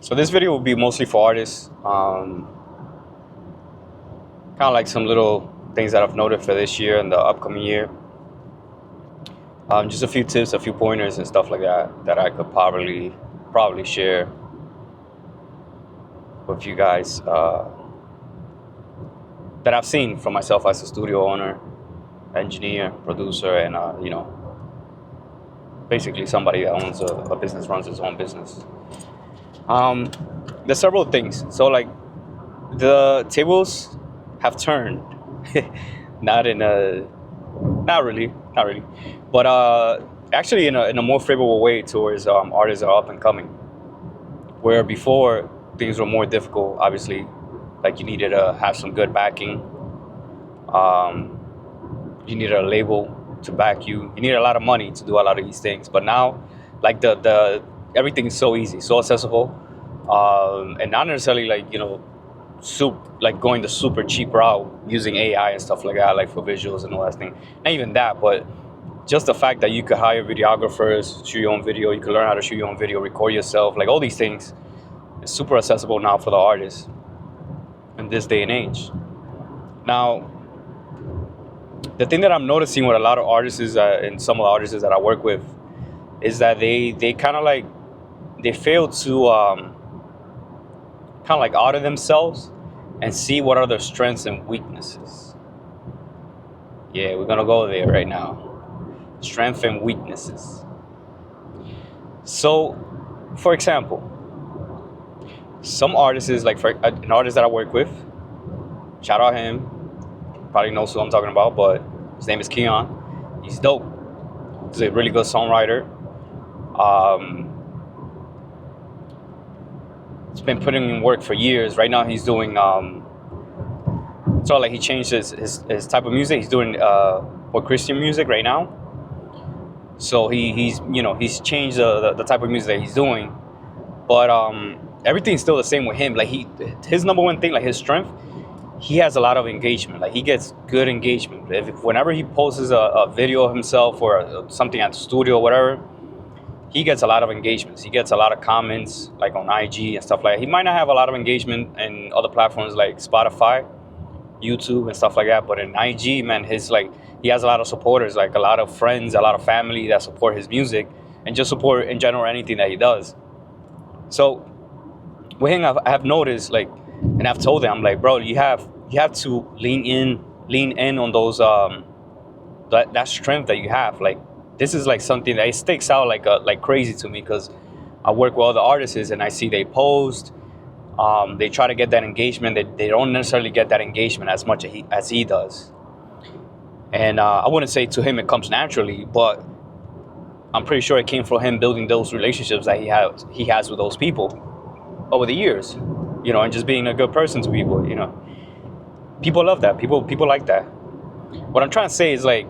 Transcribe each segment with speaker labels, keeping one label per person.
Speaker 1: So this video will be mostly for artists. Kind of like some little things that I've noted for this year and the upcoming year. Just a few tips, a few pointers and stuff like that I could probably share with you guys that I've seen from myself as a studio owner, engineer, producer, and basically somebody that owns a business, runs his own business. There's several things. So like the tables have turned. not really, but actually in a more favorable way towards artists that are up and coming. Where before things were more difficult, obviously, like you needed to have some good backing. You needed a label to back you. You needed a lot of money to do a lot of these things. But now, like the everything is so easy, so accessible, and not necessarily like going the super cheap route using AI and stuff like that, like for visuals and all that thing. Not even that, but just the fact that you could hire videographers, shoot your own video, you could learn how to shoot your own video, record yourself, like all these things is super accessible now for the artists in this day and age. Now, the thing that I'm noticing with a lot of artists and some of the artists that I work with is that they kind of like, they fail to kind of like audit themselves and see what are their strengths and weaknesses. Yeah, we're gonna go there right now. Strengths and weaknesses. So, for example, some artists, like for an artist that I work with, shout out him, probably knows who I'm talking about, but his name is Kian. He's dope. He's a really good songwriter. He's been putting in work for years. Right now he's doing so like he changed his type of music. He's doing more Christian music right now. So he's changed the type of music that he's doing. But everything's still the same with him. Like his number one thing, like his strength, he has a lot of engagement. Like he gets good engagement. Whenever he posts a video of himself or something at the studio or whatever, he gets a lot of engagements. He gets a lot of comments, like on IG and stuff like that. He might not have a lot of engagement in other platforms like Spotify, YouTube and stuff like that, but in IG, man, he has a lot of supporters, like a lot of friends, a lot of family that support his music and just support in general anything that he does. So with him, I have noticed, like, and I've told him, I'm like, bro, you have to lean in on those that strength that you have. Like, this is like something that it sticks out like crazy to me, because I work with other artists and I see they post, they try to get that engagement. They don't necessarily get that engagement as much as he does. And I wouldn't say to him it comes naturally, but I'm pretty sure it came from him building those relationships that he has with those people over the years, and just being a good person to people. People love that. People like that. What I'm trying to say is, like,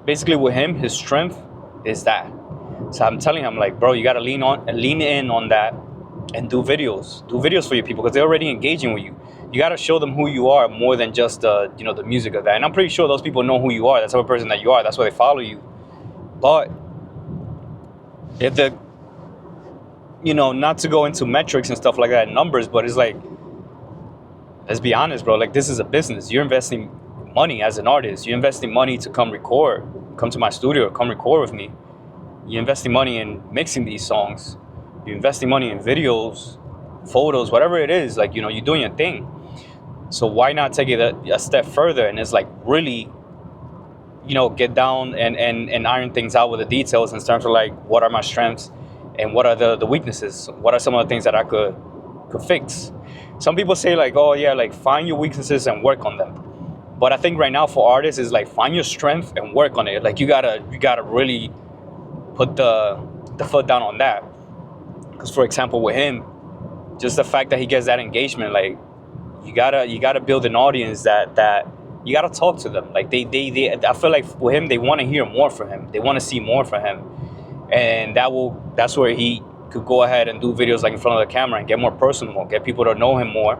Speaker 1: basically with him, his strength is that. So I'm telling him, like, bro, you gotta lean in on that and do videos for your people, because they're already engaging with you. You gotta show them who you are more than just the music of that. And I'm pretty sure those people know who you are. That's the type of person that you are. That's why they follow you. But if not to go into metrics and stuff like that, numbers, but it's like, let's be honest, bro. Like, this is a business. You're investing money as an artist. You're investing money to come to my studio, come record with me. You're investing money in mixing these songs. You're investing money in videos, photos, whatever it is. Like, you're doing your thing. So why not take it a step further and it's like really, get down and iron things out with the details in terms of like, what are my strengths and what are the weaknesses? What are some of the things that I could fix? Some people say like, oh yeah, like find your weaknesses and work on them. But I think right now for artists is like, find your strength and work on it. Like you gotta really put the foot down on that. Because for example, with him, just the fact that he gets that engagement, like you gotta build an audience that you gotta talk to them. Like they I feel like with him, they want to hear more from him. They want to see more from him, and that's where he could go ahead and do videos like in front of the camera and get more personal, get people to know him more,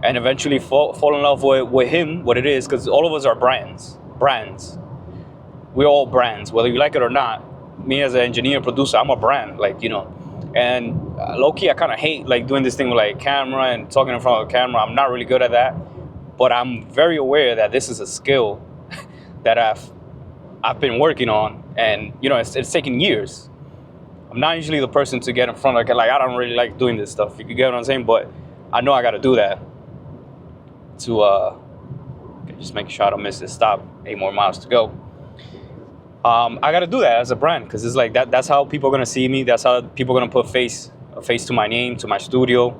Speaker 1: and eventually fall in love with him, what it is, because all of us are brands. We're all brands, whether you like it or not. Me as an engineer, producer, I'm a brand, and low-key, I kind of hate like doing this thing with like camera and talking in front of a camera. I'm not really good at that, but I'm very aware that this is a skill that I've been working on, and you know, it's taken years. I'm not usually the person to get in front of like I don't really like doing this stuff. You get what I'm saying? But I know I got to do that to just make sure I don't miss this stop. 8 more miles to go. I got to do that as a brand because it's like that's how people are gonna see me. That's how people are gonna put a face to my name, to my studio,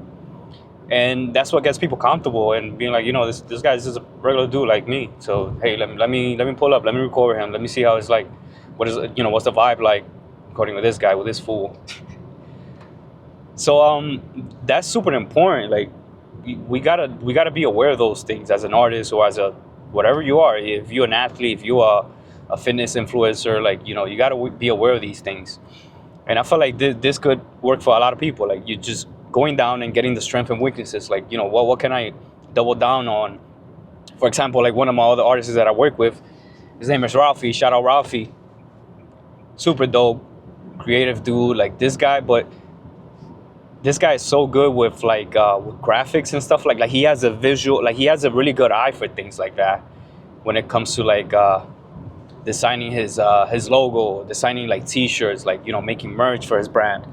Speaker 1: and that's what gets people comfortable and being like, you know, this guy's just a regular dude like me. So hey, let me pull up, let me record him, let me see how it's like. What is, you know, what's the vibe like recording with this guy, with this fool? So that's super important. Like we gotta be aware of those things as an artist or as a whatever you are. If you're an athlete, if you are a fitness influencer, like, you know, you got to be aware of these things. And I feel like this could work for a lot of people. Like, you just going down and getting the strengths and weaknesses. Like, you know, what can I double down on? For example, like one of my other artists that I work with, his name is Ralphie. Shout out Ralphie. Super dope, creative dude. Like this guy, but this guy is so good with like with graphics and stuff. Like he has a visual, like he has a really good eye for things like that. When it comes to like designing his logo, designing like T-shirts, like, you know, making merch for his brand.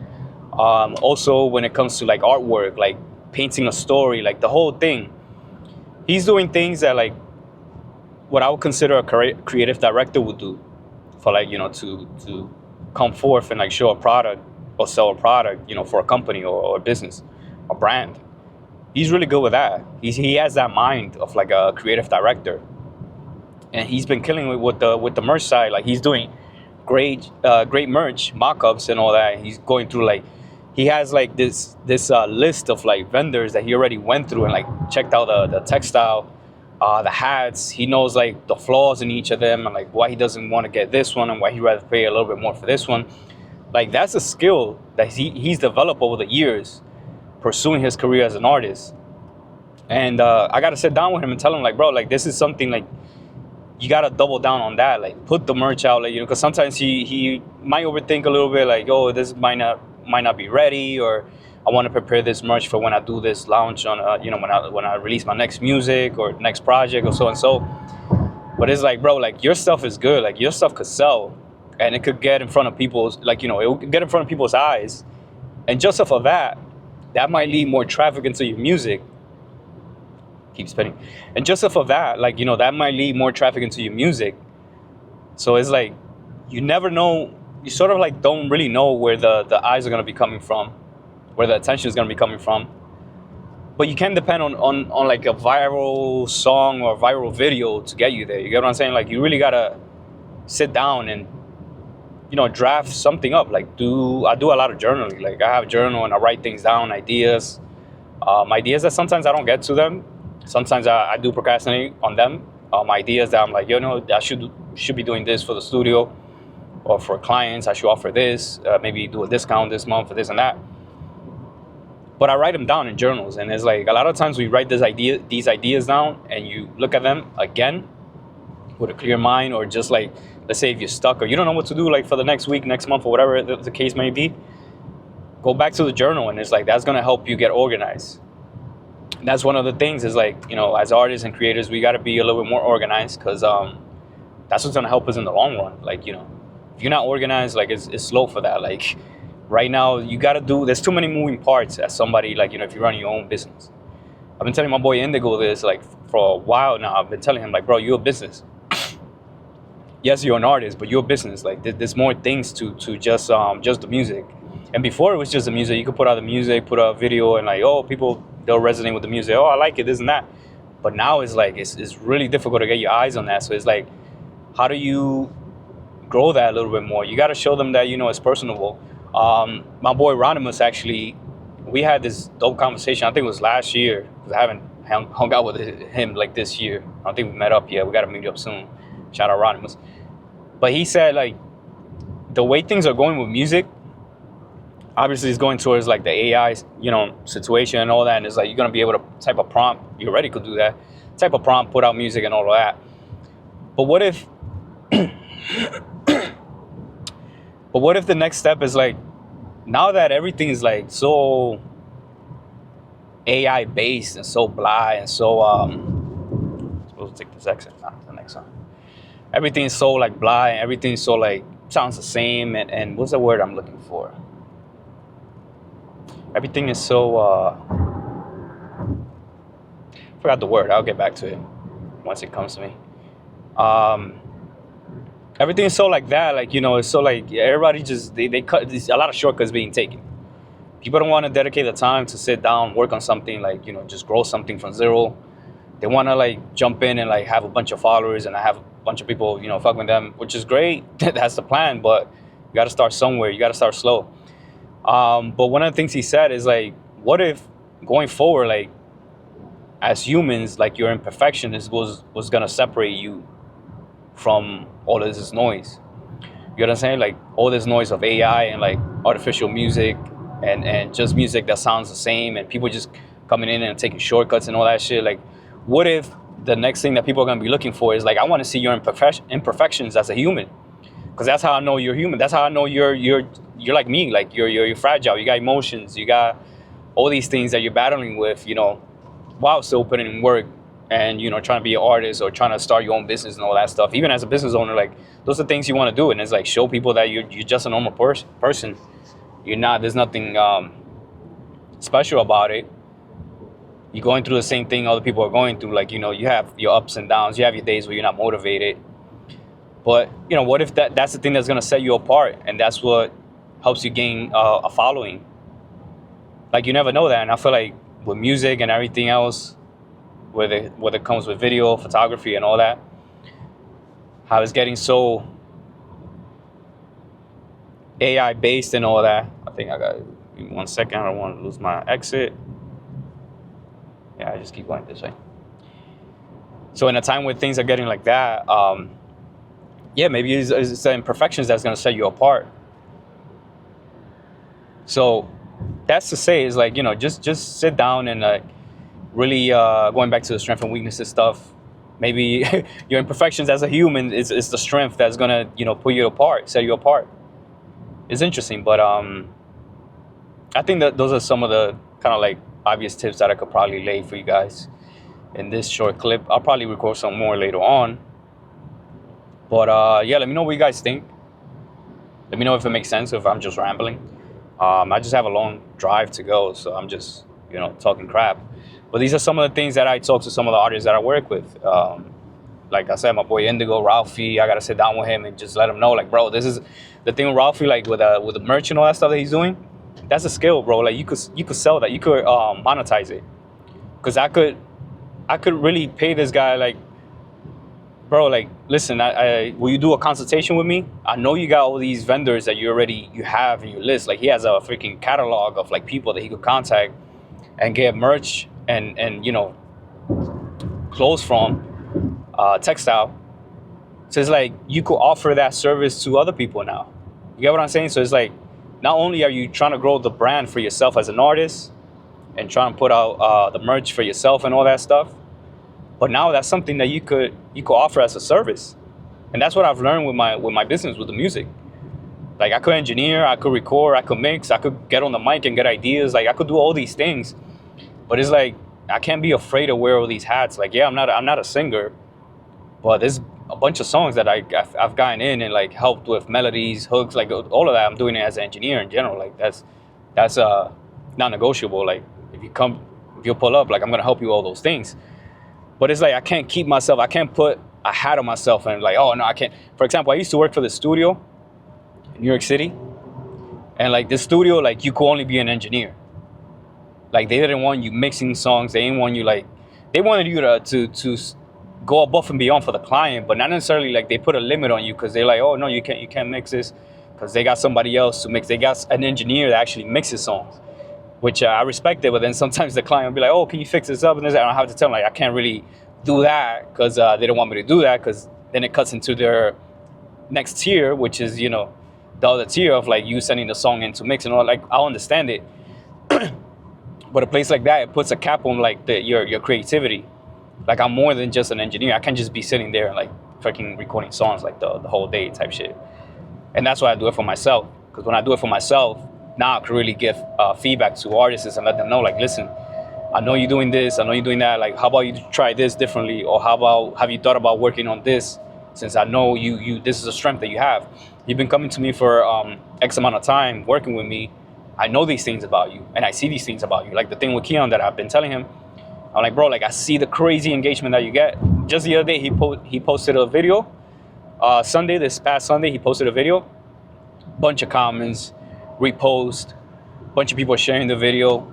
Speaker 1: Also, when it comes to like artwork, like painting a story, like the whole thing. He's doing things that like what I would consider a creative director would do for, like, you know, to come forth and like show a product or sell a product, you know, for a company or a business, a brand. He's really good with that. He has that mind of like a creative director. And he's been killing it with the merch side. Like he's doing great merch, mock-ups and all that. He's going through like, he has like this list of like vendors that he already went through and like checked out the textile, the hats. He knows like the flaws in each of them and like why he doesn't want to get this one and why he'd rather pay a little bit more for this one. Like that's a skill that he's developed over the years pursuing his career as an artist. And I got to sit down with him and tell him like, bro, like this is something like, you gotta double down on that. Like put the merch out, like, you know, because sometimes he might overthink a little bit, like, oh, this might not be ready, or I want to prepare this merch for when I do this launch on, you know, when I release my next music or next project or so and so. But it's like, bro, like your stuff is good, like your stuff could sell, and it could get in front of people's, like, you know, it would get in front of people's eyes, and just off of that might lead more traffic into your music. Keep spinning. And just off of that, like, you know, that might lead more traffic into your music. So it's like, you never know, you sort of like don't really know where the eyes are going to be coming from, where the attention is going to be coming from. But you can depend on like a viral song or viral video to get you there. You get what I'm saying? Like you really got to sit down and, you know, draft something up. Like I do a lot of journaling. Like I have a journal and I write things down, ideas that sometimes I don't get to them. Sometimes I do procrastinate on them. Ideas that I'm like, you know, I should be doing this for the studio or for clients. I should offer this, maybe do a discount this month for this and that. But I write them down in journals, and it's like a lot of times we write these ideas down, and you look at them again with a clear mind, or just like, let's say if you're stuck or you don't know what to do, like for the next week, next month, or whatever the case may be, go back to the journal, and it's like that's gonna help you get organized. That's one of the things is like, you know, as artists and creators, we got to be a little bit more organized because that's what's going to help us in the long run. Like, you know, if you're not organized, like it's slow for that. Like right now, you got to there's too many moving parts as somebody, like, you know, if you run your own business. I've been telling my boy Indigo this like for a while now. I've been telling him like, bro, you're a business. Yes, you're an artist, but you're a business. Like there's more things to just the music. And before it was just the music. You could put out the music, put out a video, and like, oh, people, they'll resonate with the music. Oh, I like it, this and that. But now it's like, it's really difficult to get your eyes on that. So it's like, how do you grow that a little bit more? You got to show them that, you know, it's personable. My boy Ronimus, actually, we had this dope conversation. I think it was last year. I haven't hung out with him like this year. I don't think we met up yet. We got to meet up soon. Shout out Ronimus. But he said, like, the way things are going with music, obviously it's going towards like the AI, you know, situation and all that. And it's like, you're going to be able to type a prompt. You already could do that. Type a prompt, put out music and all of that. But what if, but what if the next step is like, now that everything is like so AI based and so blah and so I'm supposed to take this exit, not the next one. Everything's so like blah and everything's so like sounds the same and what's the word I'm looking for? Everything is so forgot the word. I'll get back to it once it comes to me. Everything is so like that, like, you know, it's so like everybody just they cut. There's a lot of shortcuts being taken. People don't want to dedicate the time to sit down, work on something, like, you know, just grow something from zero. They want to like jump in and like have a bunch of followers and I have a bunch of people, you know, fuck with them, which is great. That's the plan, but you got to start somewhere. You got to start slow. But one of the things he said is like, what if going forward, like as humans, like your imperfection was gonna separate you from all of this noise. You know what I'm saying? Like all this noise of AI and like artificial music and just music that sounds the same and people just coming in and taking shortcuts and all that shit. Like, what if the next thing that people are gonna be looking for is like, I want to see your imperfections as a human, because that's how I know you're human. That's how I know you're like me. Like you're fragile. You got emotions. You got all these things that you're battling with. You know, while still putting in work and, you know, trying to be an artist or trying to start your own business and all that stuff. Even as a business owner, like those are things you want to do, and it's like show people that you're just a normal person. You're not. There's nothing special about it. You're going through the same thing other people are going through. Like, you know, you have your ups and downs. You have your days where you're not motivated. But, you know, what if that's the thing that's going to set you apart, and that's what helps you gain a following? Like, you never know that. And I feel like with music and everything else, whether it comes with video, photography, and all that, how it's getting so AI based and all that. I think I got 1 second. I don't want to lose my exit. Yeah, I just keep going this way. So in a time where things are getting like that, yeah, maybe it's the imperfections that's going to set you apart. So that's to say is like, you know, just sit down and really going back to the strength and weaknesses stuff. Maybe your imperfections as a human is the strength that's going to, you know, put you apart, set you apart. It's interesting, but I think that those are some of the kind of like obvious tips that I could probably lay for you guys in this short clip. I'll probably record some more later on. But yeah, let me know what you guys think. Let me know if it makes sense, if I'm just rambling. I just have a long drive to go, so I'm just, you know, talking crap. But these are some of the things that I talk to some of the artists that I work with. Like I said, my boy Indigo, Ralphie, I got to sit down with him and just let him know, like, bro, this is the thing with Ralphie, like with the merch and all that stuff that he's doing. That's a skill, bro. Like you could sell that. You could monetize it. Because I could really pay this guy, like, bro, like, listen, will you do a consultation with me? I know you got all these vendors that you have in your list. Like, he has a freaking catalog of like people that he could contact and get merch and you know, clothes from, textile. So it's like you could offer that service to other people now. You get what I'm saying? So it's like, not only are you trying to grow the brand for yourself as an artist and trying to put out the merch for yourself and all that stuff, but now that's something that you could offer as a service. And that's what I've learned with my business, with the music. Like, I could engineer, I could record, I could mix, I could get on the mic and get ideas. Like, I could do all these things. But it's like, I can't be afraid to wear all these hats. Like, yeah, I'm not a singer, but there's a bunch of songs that I've gotten in and like helped with melodies, hooks, like all of that. I'm doing it as an engineer in general. Like, that's non-negotiable. Like, if you pull up, like, I'm gonna help you all those things. But it's like, I can't put a hat on myself and like, oh no, I can't. For example, I used to work for the studio in New York City, and like this studio, like, you could only be an engineer. Like, they didn't want you mixing songs. They didn't want you, like, they wanted you to go above and beyond for the client, but not necessarily like they put a limit on you, because they're like, oh no, you can't mix this, because they got somebody else to mix. They got an engineer that actually mixes songs, which I respect it. But then sometimes the client will be like, oh, can you fix this up? And this, I don't have to tell them, like, I can't really do that, because they don't want me to do that, because then it cuts into their next tier, which is, you know, the other tier of like you sending the song into mix and all. Like, I'll understand it. But a place like that, it puts a cap on like your creativity. Like, I'm more than just an engineer. I can't just be sitting there and like freaking recording songs like the whole day type shit. And that's why I do it for myself. Because when I do it for myself, now I could really give feedback to artists and let them know, like, listen, I know you're doing this, I know you're doing that. Like, how about you try this differently, or how about have you thought about working on this? Since I know you this is a strength that you have. You've been coming to me for X amount of time, working with me. I know these things about you, and I see these things about you. Like the thing with Kian that I've been telling him. I'm like, bro, like I see the crazy engagement that you get. Just the other day, he posted a video. This past Sunday, he posted a video. Bunch of comments, repost, bunch of people sharing the video.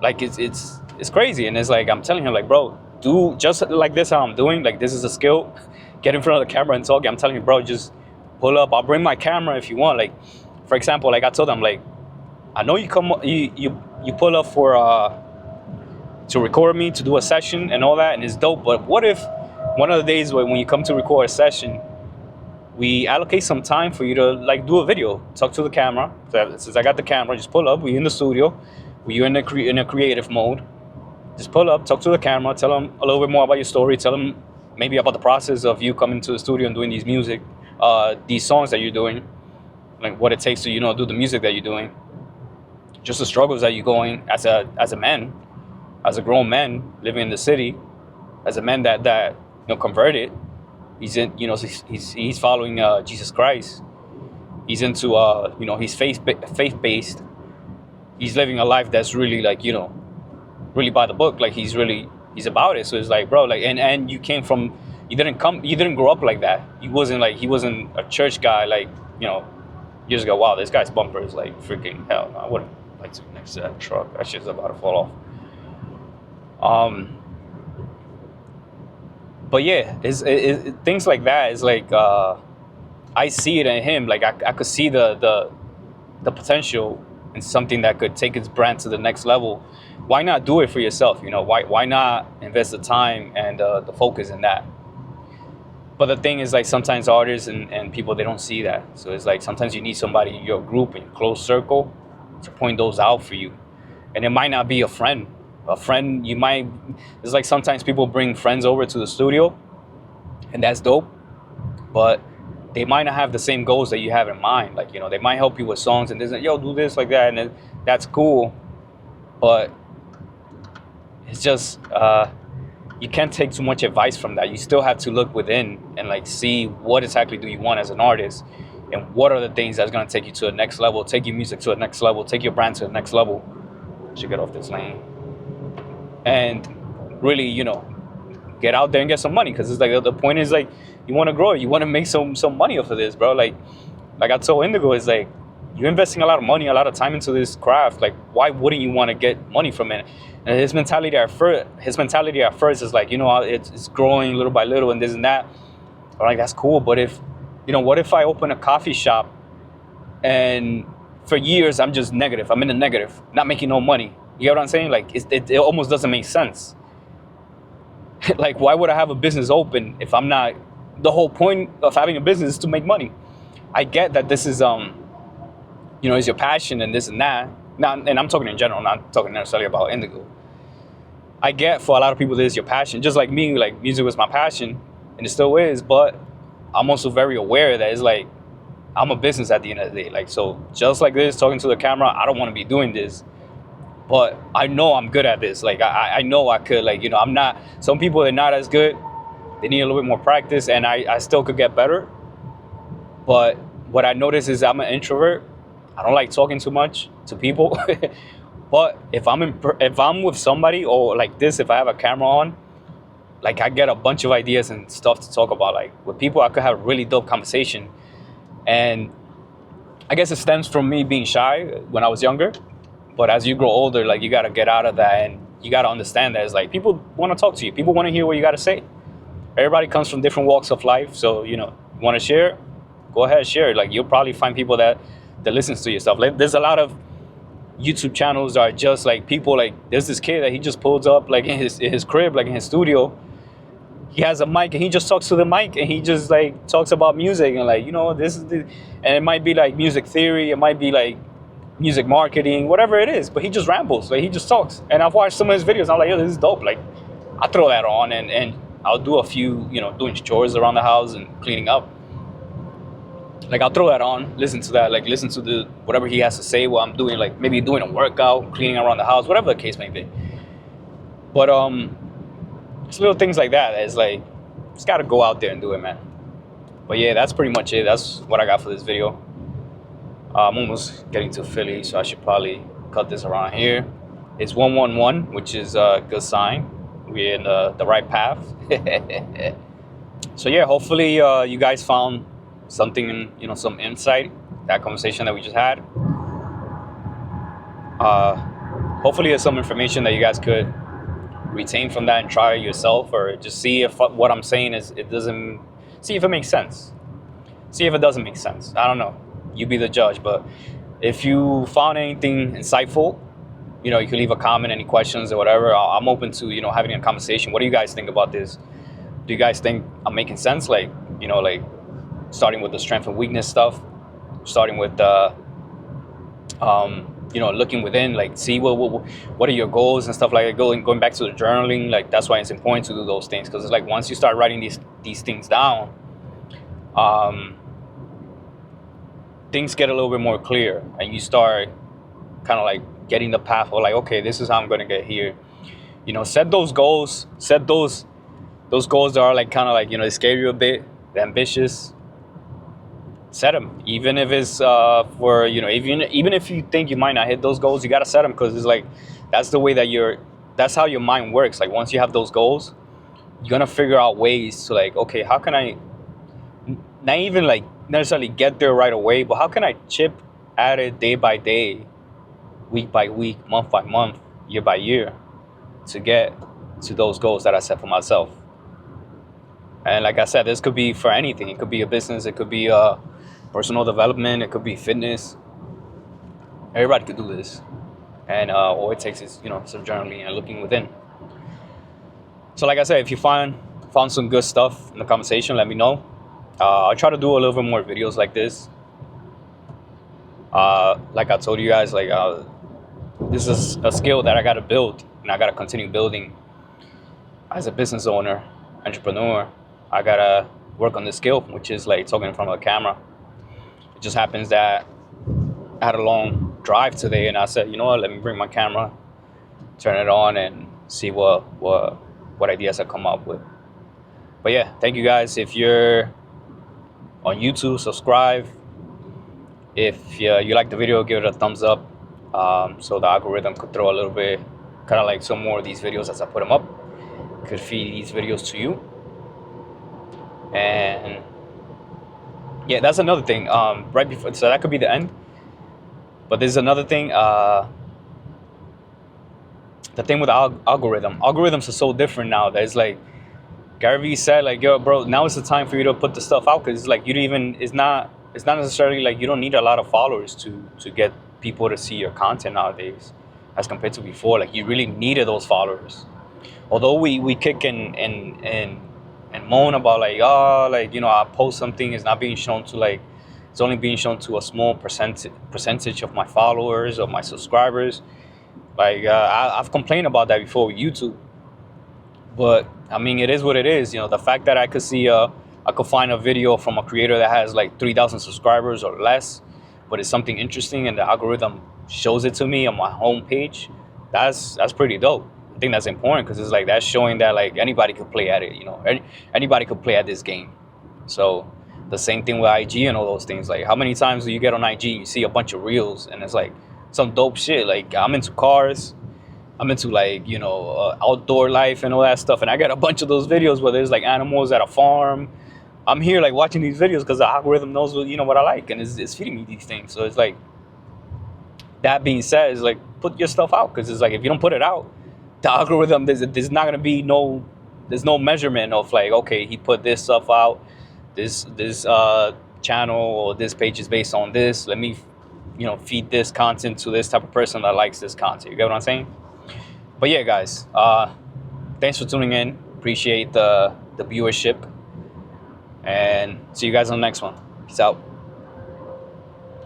Speaker 1: Like it's crazy, and it's like I'm telling him, like, bro, do just like this how I'm doing. Like this is a skill. Get in front of the camera and talk. I'm telling you, bro, just pull up. I'll bring my camera if you want. Like, for example, like I told him, like, I know you pull up for to record me, to do a session and all that, and it's dope. But what if one of the days when you come to record a session, we allocate some time for you to like do a video, talk to the camera. So, since I got the camera, just pull up. We in the studio. We in a creative mode. Just pull up, talk to the camera, tell them a little bit more about your story. Tell them maybe about the process of you coming to the studio and doing these songs that you're doing, like what it takes to do the music that you're doing. Just the struggles that you're going as a man. As a grown man living in the city, as a man that converted, he's in he's following Jesus Christ. He's into he's faith based. He's living a life that's really like really by the book. Like he's about it. So it's like, bro, like and you came from you didn't grow up like that. He wasn't a church guy. Like you just go, wow, this guy's bumper is like freaking hell. I wouldn't like to be next to that truck. That shit's about to fall off. But yeah, things like that is like I see it in him. Like I could see the potential in something that could take his brand to the next level. Why not do it for yourself? Why not invest the time and the focus in that? But the thing is, like, sometimes artists and people, they don't see that. So it's like sometimes you need somebody in your group, in your close circle, to point those out for you. And it might not be a friend. It's like sometimes people bring friends over to the studio, and that's dope, but they might not have the same goals that you have in mind. Like, they might help you with songs and this, yo, do this, like that, and then that's cool, but it's just, you can't take too much advice from that. You still have to look within and like see what exactly do you want as an artist, and what are the things that's gonna take you to the next level, take your music to the next level, take your brand to the next level. Should get off this lane. And really, get out there and get some money, because it's like the point is like you want to grow, you want to make some money off of this, bro. Like I told Indigo, it's like you're investing a lot of money, a lot of time into this craft. Like, why wouldn't you want to get money from it? And his mentality at first is like, it's growing little by little and this and that. I'm like, that's cool, but what if I open a coffee shop and for years I'm just negative, I'm in the negative, not making no money? You get what I'm saying? Like, it almost doesn't make sense. Like, why would I have a business open if I'm not? The whole point of having a business is to make money. I get that this is, is your passion and this and that. And I'm talking in general, not talking necessarily about Indigo. I get for a lot of people this is your passion. Just like me, like music was my passion, and it still is. But I'm also very aware that it's like I'm a business at the end of the day. Like, so just like this, talking to the camera, I don't want to be doing this. But I know I'm good at this. Like, I know I could, like, I'm not, some people are not as good. They need a little bit more practice, and I still could get better. But what I notice is I'm an introvert. I don't like talking too much to people. But if I'm with somebody, or like this, if I have a camera on, like I get a bunch of ideas and stuff to talk about. Like with people, I could have a really dope conversation. And I guess it stems from me being shy when I was younger. But as you grow older, like you got to get out of that, and you got to understand that it's like people want to talk to you. People want to hear what you got to say. Everybody comes from different walks of life. So, you want to share? Go ahead, share. Like, you'll probably find people that listens to your stuff. Like, there's a lot of YouTube channels that are just like people, like there's this kid that he just pulls up like in his crib, like in his studio. He has a mic and he just talks to the mic, and he just like talks about music and like, this is and it might be like music theory. It might be like music marketing, whatever it is, but he just rambles, like he just talks. And I've watched some of his videos, I'm like, yo, this is dope. Like, I throw that on and I'll do a few, doing chores around the house and cleaning up. Like I'll throw that on, listen to that, like listen to the whatever he has to say while I'm doing, like maybe doing a workout, cleaning around the house, whatever the case may be. But it's little things like that. It's like just gotta go out there and do it, man. But yeah, that's pretty much it. That's what I got for this video. I'm almost getting to Philly, so I should probably cut this around here. It's 111, which is a good sign. We're in the right path. So yeah, hopefully you guys found something, some insight, that conversation that we just had. Hopefully there's some information that you guys could retain from that and try it yourself, or just see if what I'm saying see if it makes sense. See if it doesn't make sense. I don't know. You be the judge. But if you found anything insightful, you can leave a comment, any questions or whatever. I'm open to, having a conversation. What do you guys think about this? Do you guys think I'm making sense? Like, like starting with the strength and weakness stuff, starting with looking within, like see what are your goals and stuff like that. Going back to the journaling, like that's why it's important to do those things, because it's like once you start writing these things down, things get a little bit more clear, and you start kind of like getting the path of like, okay, this is how I'm going to get here. Set those goals. Set those goals that are like kind of like, they scare you a bit, they're ambitious. Set them, even if it's for even if you think you might not hit those goals, you got to set them, because it's like that's the way that's how your mind works. Like once you have those goals, you're gonna figure out ways to like, okay, how can I not even like necessarily get there right away, but how can I chip at it day by day, week by week, month by month, year by year, to get to those goals that I set for myself. And like I said, this could be for anything. It could be a business, it could be personal development, it could be fitness. Everybody could do this, and all it takes is some journaling and looking within. So like I said, if you found some good stuff in the conversation, let me know. I'll try to do a little bit more videos like this. Like I told you guys, like this is a skill that I got to build, and I got to continue building as a business owner, entrepreneur. I gotta work on this skill, which is like talking in front of a camera. It just happens that I had a long drive today, and I said, you know what, let me bring my camera, turn it on, and see what ideas I come up with. But yeah, thank you guys. If you're on YouTube, subscribe. If you like the video, give it a thumbs up, so the algorithm could throw a little bit, kind of like some more of these videos as I put them up, could feed these videos to you. And yeah, that's another thing. Right before, so that could be the end. But there's another thing. The thing with the algorithms are so different now. That it's like Gary Vee said, like, yo, bro, now is the time for you to put the stuff out, because it's like it's not necessarily like you don't need a lot of followers to get people to see your content nowadays, as compared to before. Like you really needed those followers. Although we kick and moan about like, I post something, it's not being shown to, like, it's only being shown to a small percentage of my followers or my subscribers. Like I've complained about that before with YouTube, but I mean, it is what it is. The fact that I could see I could find a video from a creator that has like 3,000 subscribers or less, but it's something interesting and the algorithm shows it to me on my home page, that's pretty dope. I think that's important, because it's like that's showing that like anybody could play at it. Anybody could play at this game. So the same thing with IG and all those things. Like how many times do you get on IG, you see a bunch of reels, and it's like some dope shit. Like I'm into cars, I'm into like outdoor life and all that stuff, and I got a bunch of those videos where there's like animals at a farm. I'm here like watching these videos because the algorithm knows what I like, and it's feeding me these things. So it's like, that being said, it's like, put your stuff out, because it's like if you don't put it out, the algorithm, there's not gonna be there's no measurement of like, okay, he put this stuff out, this channel or this page is based on this, let me feed this content to this type of person that likes this content. You get what I'm saying? But yeah, guys, thanks for tuning in. Appreciate the viewership, and see you guys on the next one. Peace out.